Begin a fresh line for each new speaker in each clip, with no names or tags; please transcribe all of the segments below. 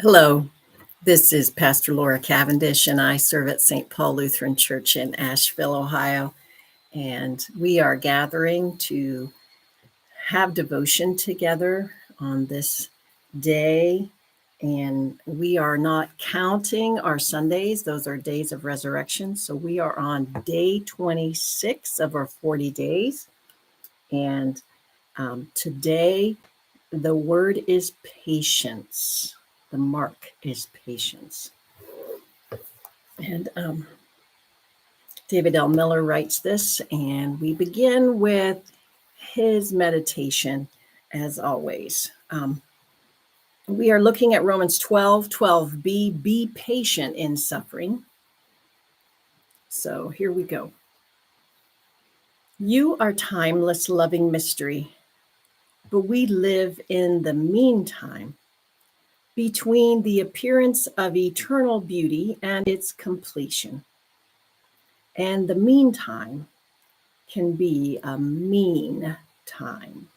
Hello, this is Pastor Laura Cavendish, and I serve at St. Paul Lutheran Church in Asheville, Ohio. And we are gathering to have devotion together on this day. And we are not counting our Sundays, those are days of resurrection. So we are on day 26 of our 40 days. And today, the word is patience. The mark is patience. And David L. Miller writes this, and we begin with his meditation as always. We are looking at Romans 12:12b, be patient in suffering. So here we go. You are timeless, loving mystery, but we live in the meantime between the appearance of eternal beauty and its completion. And the meantime can be a mean time.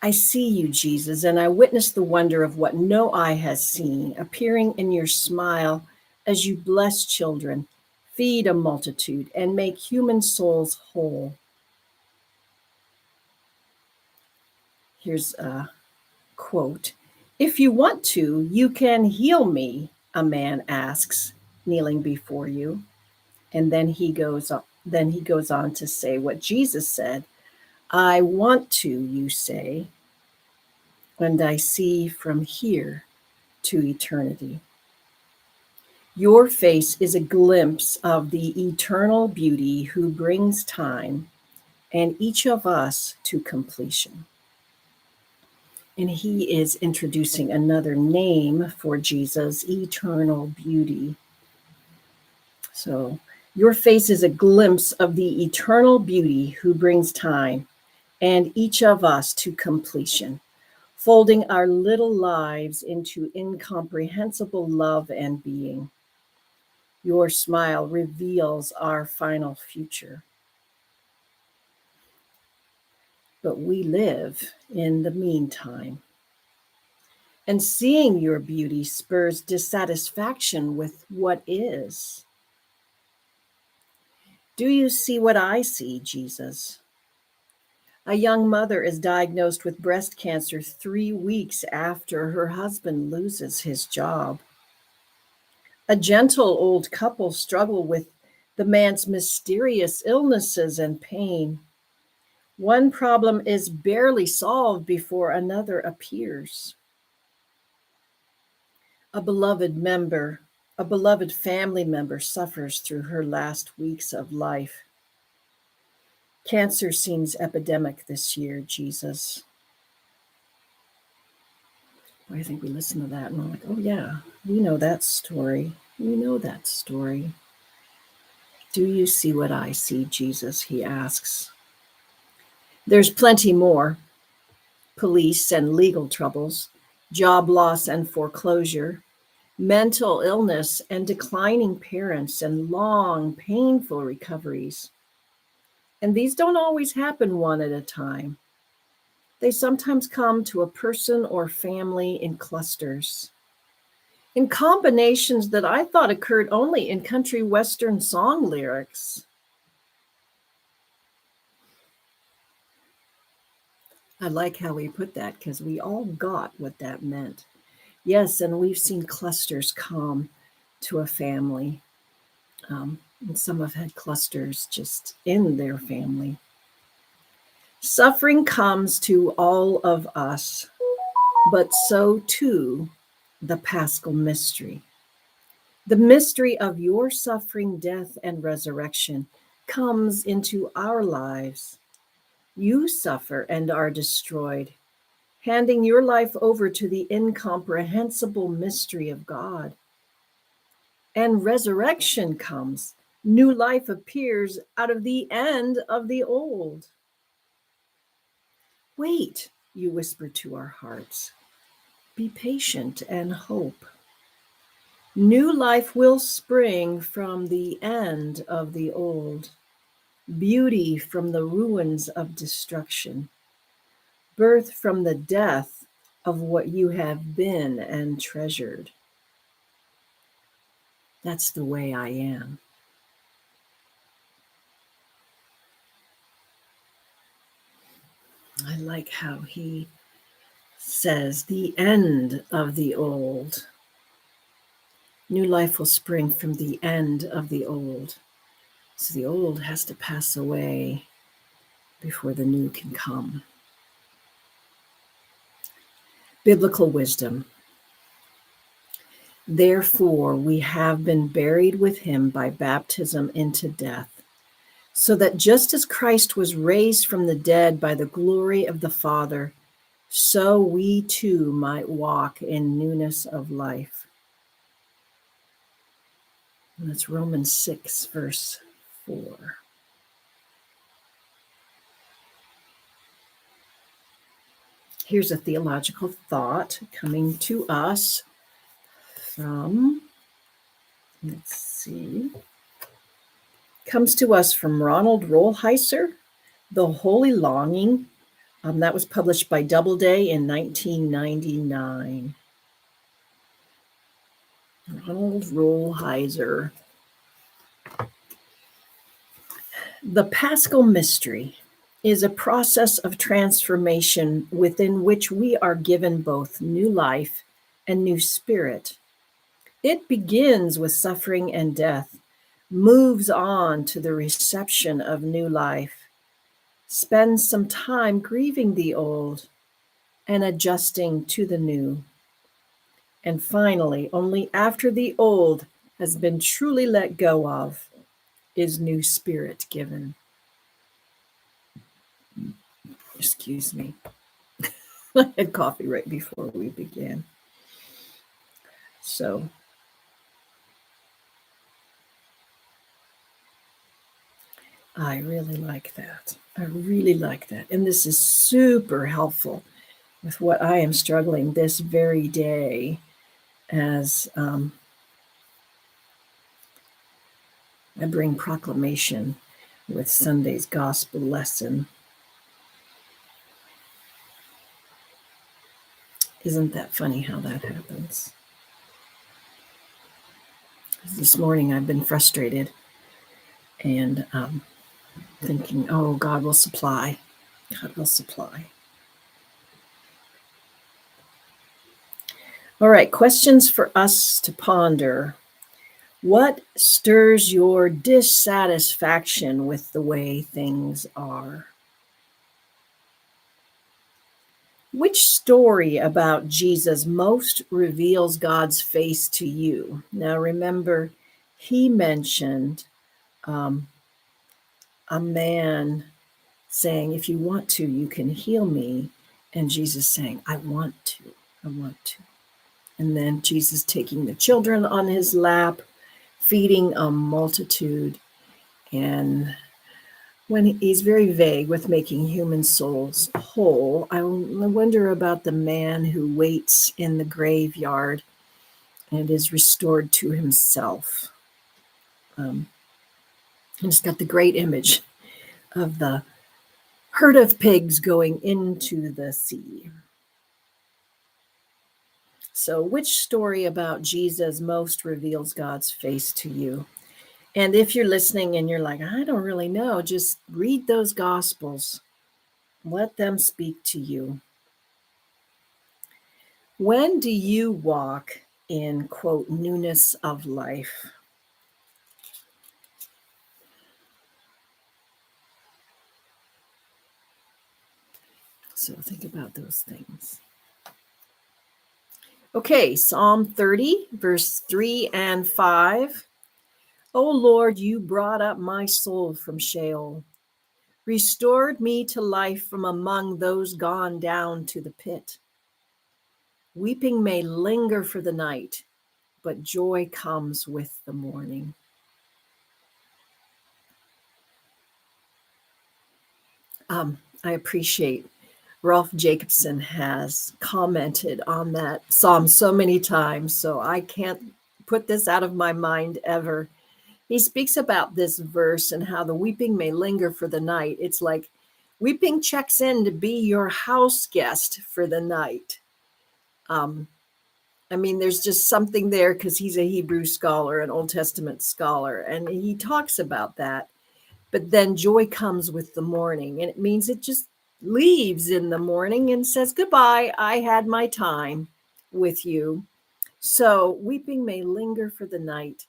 I see you, Jesus, and I witness the wonder of what no eye has seen, appearing in your smile as you bless children, feed a multitude, and make human souls whole. Here's a quote. If you want to, you can heal me, a man asks, kneeling before you. And then he goes on to say what Jesus said. I want to, you say, and I see from here to eternity. Your face is a glimpse of the eternal beauty who brings time and each of us to completion. And he is introducing another name for Jesus, eternal beauty. So, your face is a glimpse of the eternal beauty who brings time and each of us to completion, folding our little lives into incomprehensible love and being. Your smile reveals our final future. But we live in the meantime. And seeing your beauty spurs dissatisfaction with what is. Do you see what I see, Jesus? A young mother is diagnosed with breast cancer 3 weeks after her husband loses his job. A gentle old couple struggle with the man's mysterious illnesses and pain. One problem is barely solved before another appears. A beloved family member suffers through her last weeks of life. Cancer seems epidemic this year, Jesus. I think we listen to that and we're like, oh yeah, we know that story. We know that story. Do you see what I see, Jesus? He asks. There's plenty more. Police and legal troubles, job loss and foreclosure, mental illness and declining parents, and long, painful recoveries. And these don't always happen one at a time. They sometimes come to a person or family in clusters, in combinations that I thought occurred only in country western song lyrics. I like how he put that because we all got what that meant. Yes, and we've seen clusters come to a family. And some have had clusters just in their family. Suffering comes to all of us, but so too the Paschal mystery. The mystery of your suffering, death, and resurrection comes into our lives. You suffer and are destroyed, handing your life over to the incomprehensible mystery of God. And resurrection comes. New life appears out of the end of the old. Wait, you whisper to our hearts. Be patient and hope. New life will spring from the end of the old. Beauty from the ruins of destruction. Birth from the death of what you have been and treasured. That's the way I am. I like how he says, the end of the old. New life will spring from the end of the old. So the old has to pass away before the new can come. Biblical wisdom. Therefore, we have been buried with him by baptism into death, so that just as Christ was raised from the dead by the glory of the Father, so we too might walk in newness of life. And that's Romans 6, verse 4. Here's a theological thought coming to us from, let's see, comes to us from Ronald Rolheiser, The Holy Longing. That was published by Doubleday in 1999. Ronald Rolheiser. The Paschal Mystery is a process of transformation within which we are given both new life and new spirit. It begins with suffering and death, moves on to the reception of new life, spends some time grieving the old and adjusting to the new. And finally, only after the old has been truly let go of is new spirit given. Excuse me. I had coffee right before we began. So I really like that. I really like that. And this is super helpful with what I am struggling this very day as I bring proclamation with Sunday's gospel lesson. Isn't that funny how that happens? This morning I've been frustrated and thinking, oh, God will supply. God will supply. All right, questions for us to ponder. What stirs your dissatisfaction with the way things are? Which story about Jesus most reveals God's face to you? Now, remember, he mentioned a man saying, if you want to, you can heal me. And Jesus saying, I want to. I want to. And then Jesus taking the children on his lap, feeding a multitude. And when he's very vague with making human souls whole, I wonder about the man who waits in the graveyard and is restored to himself. And it's got the great image of the herd of pigs going into the sea. So, which story about Jesus most reveals God's face to you? And if you're listening and you're like, I don't really know, just read those Gospels. Let them speak to you. When do you walk in, quote, newness of life? So think about those things. Okay, Psalm 30, verse 3 and 5. O Lord, you brought up my soul from Sheol, restored me to life from among those gone down to the pit. Weeping may linger for the night, but joy comes with the morning. I appreciate Rolf Jacobson has commented on that psalm so many times, so I can't put this out of my mind ever. He speaks about this verse and how the weeping may linger for the night. It's like weeping checks in to be your house guest for the night. I mean, there's just something there because he's a Hebrew scholar, an Old Testament scholar, and he talks about that. But then joy comes with the morning, and it means it just leaves in the morning and says, goodbye, I had my time with you. So weeping may linger for the night,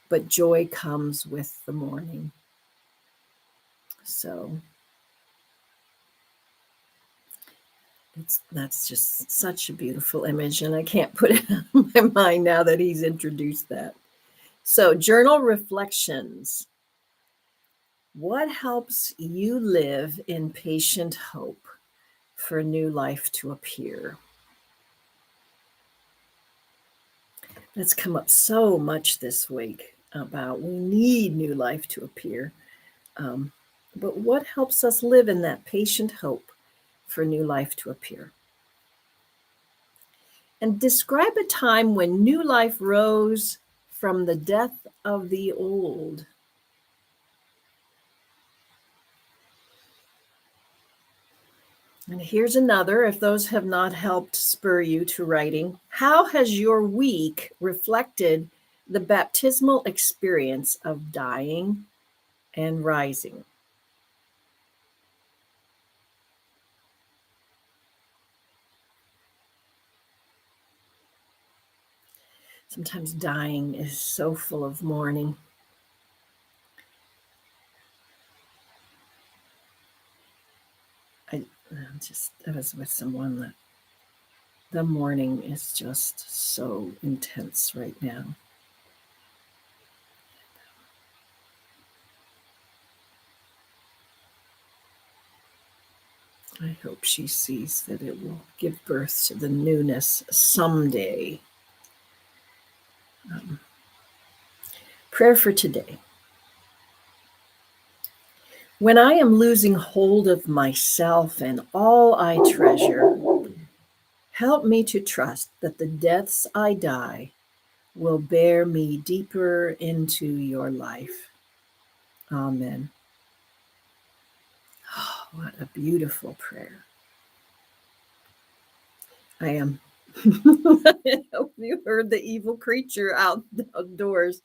but joy comes with the morning. So that's just such a beautiful image, and I can't put it out of my mind now that he's introduced that. So, journal reflections. What helps you live in patient hope for new life to appear? That's come up so much this week about we need new life to appear. But what helps us live in that patient hope for new life to appear? And describe a time when new life rose from the death of the old. And here's another, if those have not helped spur you to writing. How has your week reflected the baptismal experience of dying and rising? Sometimes dying is so full of mourning. I was with someone that the mourning is just so intense right now. I hope she sees that it will give birth to the newness someday. Prayer for today. When I am losing hold of myself and all I treasure, help me to trust that the deaths I die will bear me deeper into your life. Amen. Oh, what a beautiful prayer. I am. I hope you heard the evil creature outdoors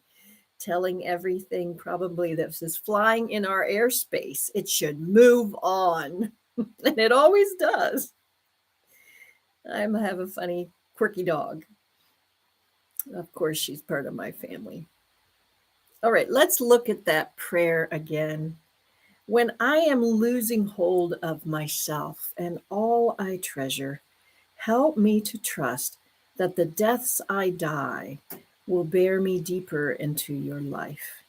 telling everything probably that's just flying in our airspace. It should move on. And it always does. I have a funny, quirky dog. Of course, she's part of my family. All right, let's look at that prayer again. When I am losing hold of myself and all I treasure, help me to trust that the deaths I die will bear me deeper into your life.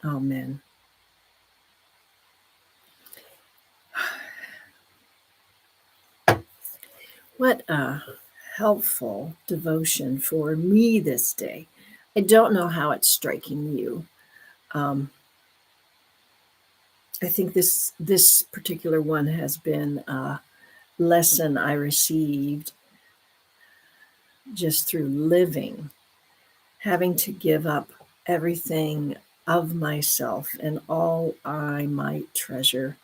Amen. What a helpful devotion for me this day. I don't know how it's striking you. Um, I think this particular one has been a lesson I received just through living, having to give up everything of myself and all I might treasure,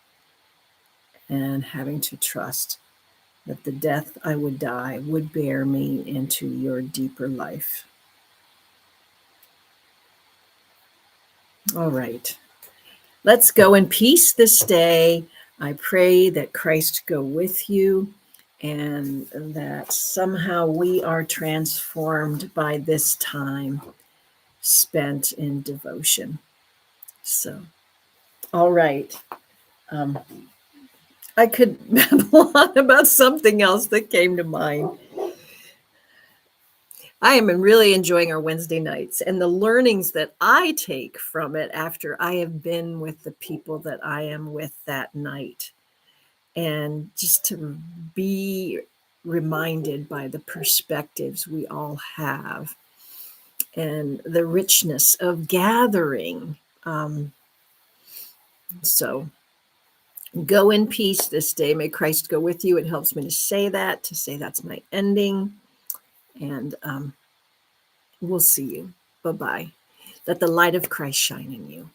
and having to trust that the death I would die would bear me into your deeper life. All right. Let's go in peace this day. I pray that Christ go with you and that somehow we are transformed by this time spent in devotion. So, all right. Um, I could babble on about something else that came to mind. I am really enjoying our Wednesday nights and the learnings that I take from it after I have been with the people that I am with that night. And just to be reminded by the perspectives we all have and the richness of gathering. So go in peace this day. May Christ go with you. It helps me to say that's my ending. And we'll see you. Bye-bye. Let the light of Christ shine in you.